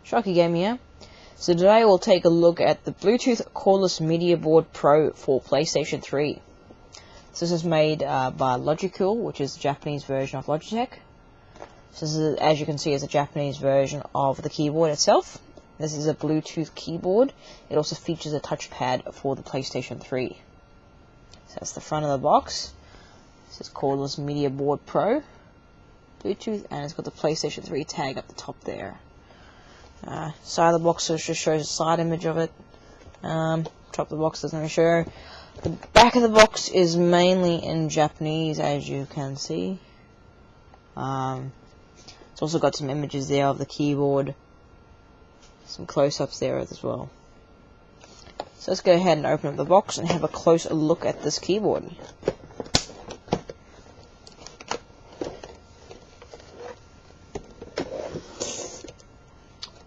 Shocky Game here. So today we'll take a look at the Bluetooth Cordless Media Board Pro for PlayStation 3. So this is made by Logicool, which is the Japanese version of Logitech. So this is, as you can see, is a Japanese version of the keyboard itself. This is a Bluetooth keyboard. It also features a touchpad for the PlayStation 3. So that's the front of the box. This is Cordless Media Board Pro Bluetooth, and it's got the PlayStation 3 tag up the top there. Side of the box just shows a side image of it. Top of the box doesn't really show. The back of the box is mainly in Japanese, as you can see. It's also got some images there of the keyboard. Some close-ups there as well. So let's go ahead and open up the box and have a closer look at this keyboard.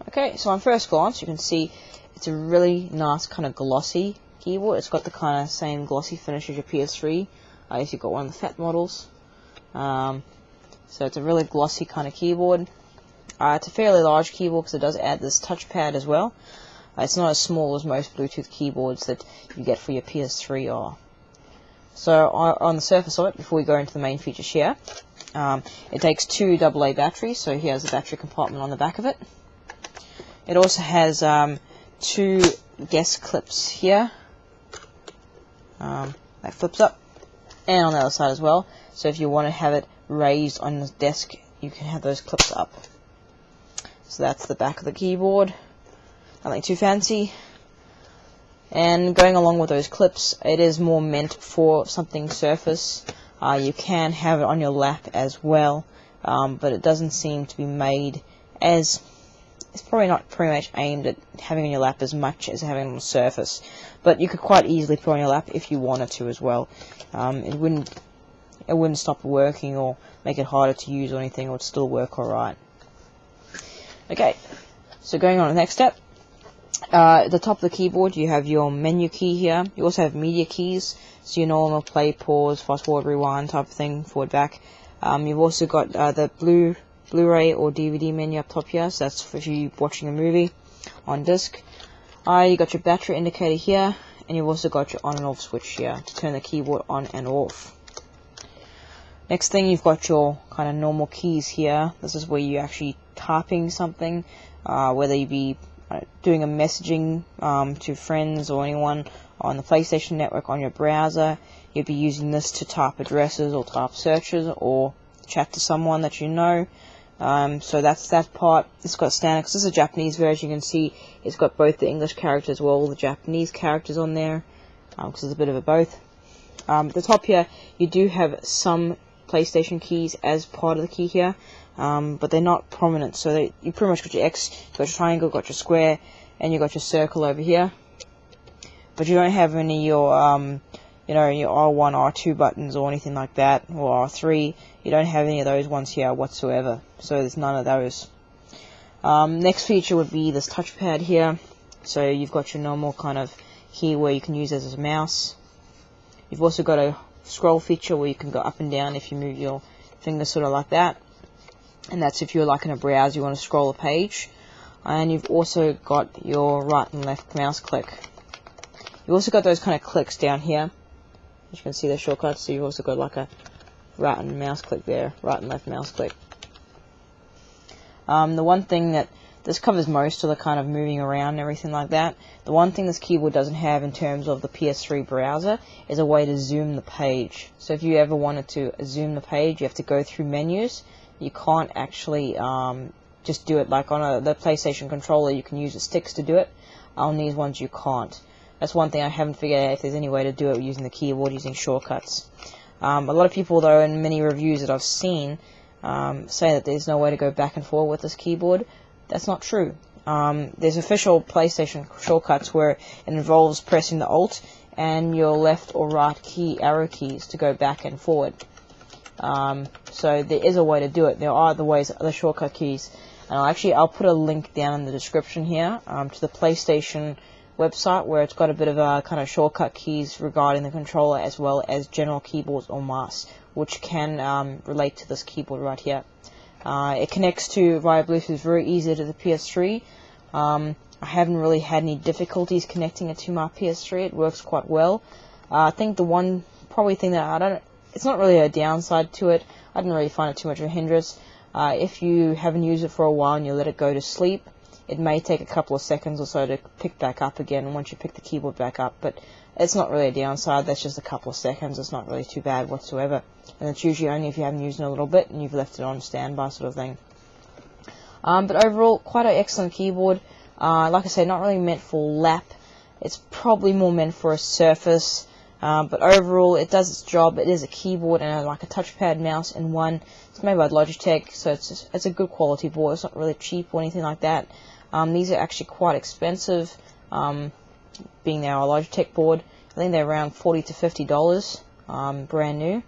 Okay, so on first glance you can see it's a really nice kind of glossy keyboard. It's got the kind of same glossy finish as your PS3. I guess you've got one of the fat models. So it's a really glossy kind of keyboard. It's a fairly large keyboard because it does add this touchpad as well. It's not as small as most Bluetooth keyboards that you get for your PS3 are. So on the surface of it, before we go into the main features here, it takes two AA batteries. So here's the battery compartment on the back of it. It also has two guest clips here. That flips up, and on the other side as well. So if you want to have it raised on the desk, you can have those clips up. So that's the back of the keyboard. Nothing too fancy. And going along with those clips, it is more meant for something surface. You can have it on your lap as well, but it doesn't seem to be made as... It's probably not pretty much aimed at having on your lap as much as having on the surface, but you could quite easily put on your lap if you wanted to as well. It wouldn't stop working or make it harder to use or anything. It would still work alright. Okay, so going on to the next step. At the top of the keyboard you have your menu key here. You also have media keys, so your normal play, pause, fast forward, rewind type of thing, forward, back. You've also got the Blu-ray or DVD menu up top here, so that's for you watching a movie on disc. You got your battery indicator here, and you've also got your on and off switch here to turn the keyboard on and off. Next thing, you've got your kind of normal keys here. This is where you're actually typing something, whether you be doing a messaging to friends or anyone on the PlayStation Network on your browser. You'd be using this to type addresses or type searches or chat to someone that you know. So that's that part. It's got standard, because this is a Japanese version. You can see it's got both the English characters as well, the Japanese characters on there, because it's a bit of a both. At the top here, you do have some PlayStation keys as part of the key here, but they're not prominent. So you pretty much got your X, you got your triangle, got your square, and you got your circle over here. But you don't have any of your your R1, R2 buttons or anything like that, or R3. You don't have any of those ones here whatsoever, so there's none of those. Next feature would be this touchpad here. So you've got your normal kind of key where you can use it as a mouse. You've also got a scroll feature where you can go up and down if you move your finger sort of like that, and that's if you're like in a browser, you want to scroll a page. And you've also got your right and left mouse click. You've also got those kind of clicks down here. As you can see, the shortcuts, so you've also got like a right and mouse click there, right and left mouse click. The one thing that this covers most of the kind of moving around and everything like that. The one thing this keyboard doesn't have in terms of the PS3 browser is a way to zoom the page. So if you ever wanted to zoom the page, you have to go through menus. You can't actually just do it like on the PlayStation controller. You can use the sticks to do it. On these ones you can't. That's one thing I haven't figured out, if there's any way to do it using the keyboard, using shortcuts. A lot of people, though, in many reviews that I've seen, say that there's no way to go back and forth with this keyboard. That's not true. There's official PlayStation shortcuts where it involves pressing the Alt and your left or right key arrow keys to go back and forward. So there is a way to do it. There are other shortcut keys. And I'll put a link down in the description here to the PlayStation website, where it's got a bit of a kind of shortcut keys regarding the controller, as well as general keyboards or mouse, which can relate to this keyboard right here. It connects to via Bluetooth very easily to the PS3. I haven't really had any difficulties connecting it to my PS3. It works quite well. I think the one probably thing that it's not really a downside to it. I didn't really find it too much of a hindrance. If you haven't used it for a while and you let it go to sleep, it may take a couple of seconds or so to pick back up again once you pick the keyboard back up, but it's not really a downside. That's just a couple of seconds. It's not really too bad whatsoever, and it's usually only if you haven't used it a little bit and you've left it on standby sort of thing. But overall, quite an excellent keyboard. Like I said, not really meant for lap. It's probably more meant for a Surface. But overall, it does its job. It is a keyboard and like a touchpad mouse in one. It's made by Logitech, so it's a good quality board. It's not really cheap or anything like that. These are actually quite expensive, being they're a Logitech board. I think they're around $40 to $50, brand new.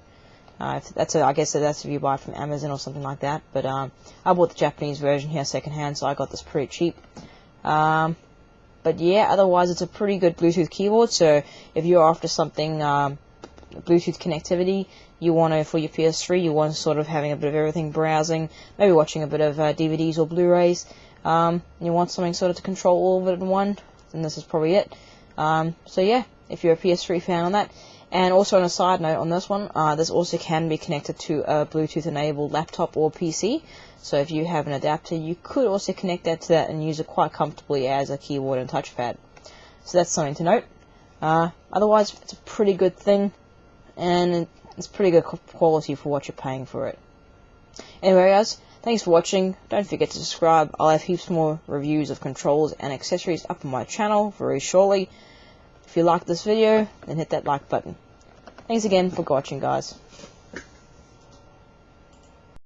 I guess that's if you buy it from Amazon or something like that. But I bought the Japanese version here secondhand, so I got this pretty cheap. But yeah, otherwise it's a pretty good Bluetooth keyboard. So if you're after something Bluetooth connectivity, you want to, for your PS3, you want sort of having a bit of everything, browsing, maybe watching a bit of DVDs or Blu-rays. You want something sort of to control all of it in one, then this is probably it. So yeah, if you're a PS3 fan on that. And also on a side note on this one, this also can be connected to a Bluetooth-enabled laptop or PC. So if you have an adapter, you could also connect that to that and use it quite comfortably as a keyboard and touchpad. So that's something to note. Otherwise, it's a pretty good thing, and it's pretty good quality for what you're paying for it. Anyway, guys, thanks for watching. Don't forget to subscribe. I'll have heaps more reviews of controllers and accessories up on my channel very shortly. If you liked this video, then hit that like button. Thanks again for watching, guys.